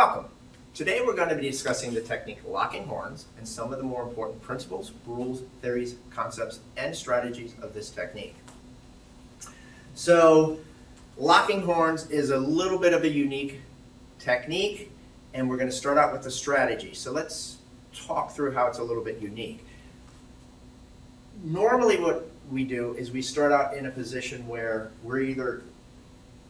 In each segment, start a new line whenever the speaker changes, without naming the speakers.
Welcome. Today we're going to be discussing the technique locking horns and some of the more important principles, rules, theories, concepts, and strategies of this technique. So locking horns is a little bit of a unique technique, and we're going to start out with the strategy. So let's talk through how it's a little bit unique. Normally what we do is we start out in a position where we're either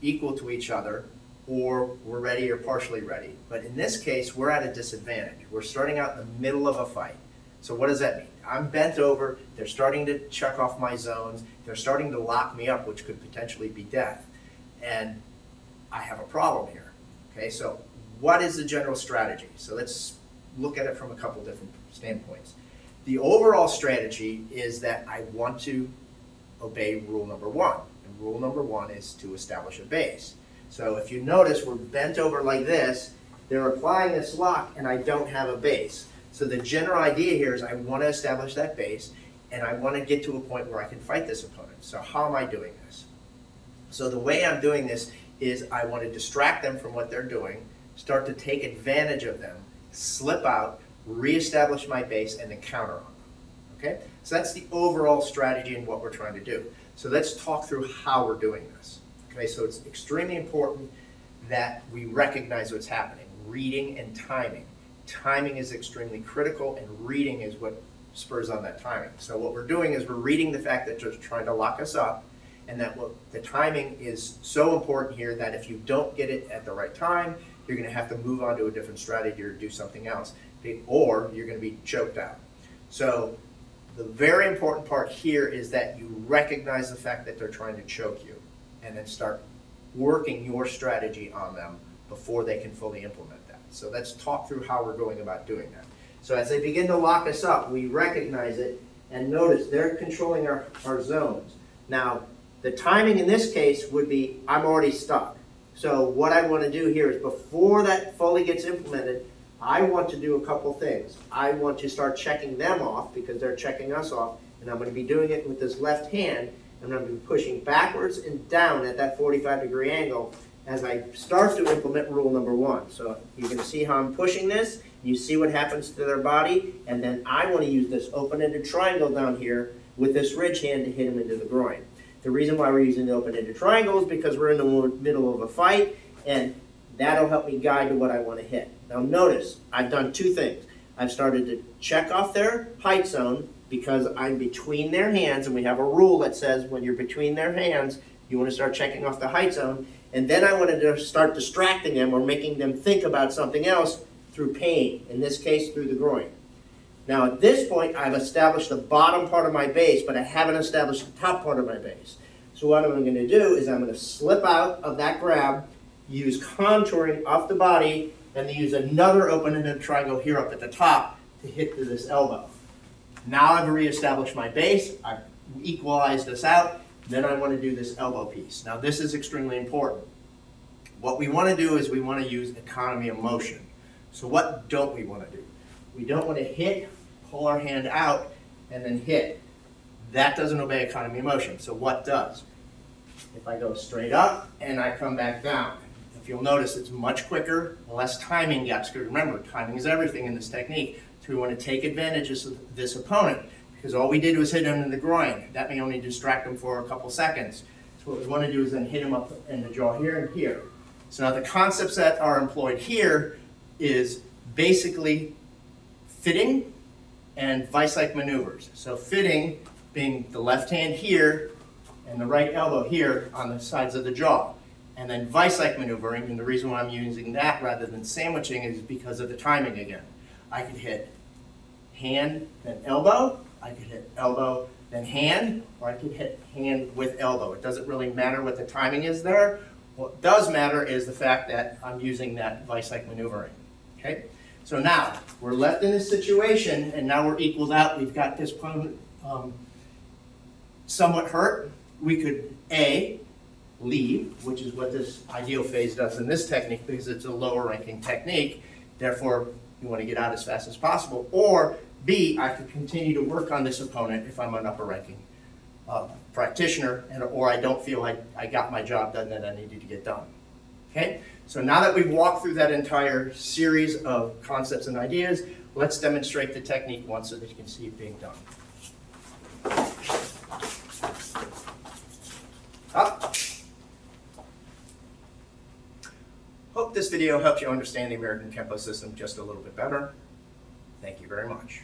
equal to each other or we're ready or partially ready. But in this case, we're at a disadvantage. We're starting out in the middle of a fight. So what does that mean? I'm bent over, they're starting to check off my zones, they're starting to lock me up, which could potentially be death. And I have a problem here. Okay, so what is the general strategy? So let's look at it from a couple different standpoints. The overall strategy is that I want to obey rule number one. And rule number one is to establish a base. So if you notice, we're bent over like this, they're applying this lock and I don't have a base. So the general idea here is I want to establish that base and I want to get to a point where I can fight this opponent. So how am I doing this? So the way I'm doing this is I want to distract them from what they're doing, start to take advantage of them, slip out, reestablish my base, and then counter on them. Okay? So that's the overall strategy and what we're trying to do. So let's talk through how we're doing this. Okay, so it's extremely important that we recognize what's happening. Reading and timing. Timing is extremely critical, and reading is what spurs on that timing. So what we're doing is we're reading the fact that they're trying to lock us up, and that the timing is so important here that if you don't get it at the right time, you're going to have to move on to a different strategy or do something else, or you're going to be choked out. So the very important part here is that you recognize the fact that they're trying to choke you, and then start working your strategy on them before they can fully implement that. So let's talk through how we're going about doing that. So as they begin to lock us up, we recognize it, and notice they're controlling our zones. Now, the timing in this case would be, I'm already stuck. So what I want to do here is before that fully gets implemented, I want to do a couple things. I want to start checking them off because they're checking us off, and I'm going to be doing it with this left hand. I'm going to be pushing backwards and down at that 45-degree angle as I start to implement rule number one. So you can see how I'm pushing this. You see what happens to their body. And then I want to use this open-ended triangle down here with this ridge hand to hit him into the groin. The reason why we're using the open-ended triangle is because we're in the middle of a fight, and that'll help me guide to what I want to hit. Now notice, I've done two things. I've started to check off their height zone because I'm between their hands, and we have a rule that says when you're between their hands, you want to start checking off the height zone, and then I wanted to start distracting them or making them think about something else through pain, in this case through the groin. Now at this point, I've established the bottom part of my base, but I haven't established the top part of my base. So what I'm going to do is I'm going to slip out of that grab, use contouring off the body, and then use another open-ended triangle here up at the top to hit to this elbow. Now I've reestablished my base, I've equalized this out, then I want to do this elbow piece. Now this is extremely important. What we want to do is we want to use economy of motion. So what don't we want to do? We don't want to hit, pull our hand out, and then hit. That doesn't obey economy of motion. So what does? If I go straight up and I come back down, if you'll notice it's much quicker, less timing gaps. Because remember, timing is everything in this technique. So we want to take advantage of this opponent because all we did was hit him in the groin. That may only distract him for a couple seconds. So what we want to do is then hit him up in the jaw here and here. So now the concepts that are employed here is basically fitting and vice-like maneuvers. So fitting being the left hand here and the right elbow here on the sides of the jaw. And then vice-like maneuvering, and the reason why I'm using that rather than sandwiching is because of the timing again. I could hit hand, then elbow. I could hit elbow, then hand, or I could hit hand with elbow. It doesn't really matter what the timing is there. What does matter is the fact that I'm using that vice-like maneuvering. Okay? So now, we're left in this situation, and now we're equaled out. We've got this opponent somewhat hurt. We could, A, leave, which is what this ideal phase does in this technique because it's a lower ranking technique. Therefore, you want to get out as fast as possible. Or B, I could continue to work on this opponent if I'm an upper ranking practitioner or I don't feel I got my job done that I needed to get done. Okay? So now that we've walked through that entire series of concepts and ideas, let's demonstrate the technique once so that you can see it being done. Up. Hope this video helped you understand the American Kenpo system just a little bit better. Thank you very much.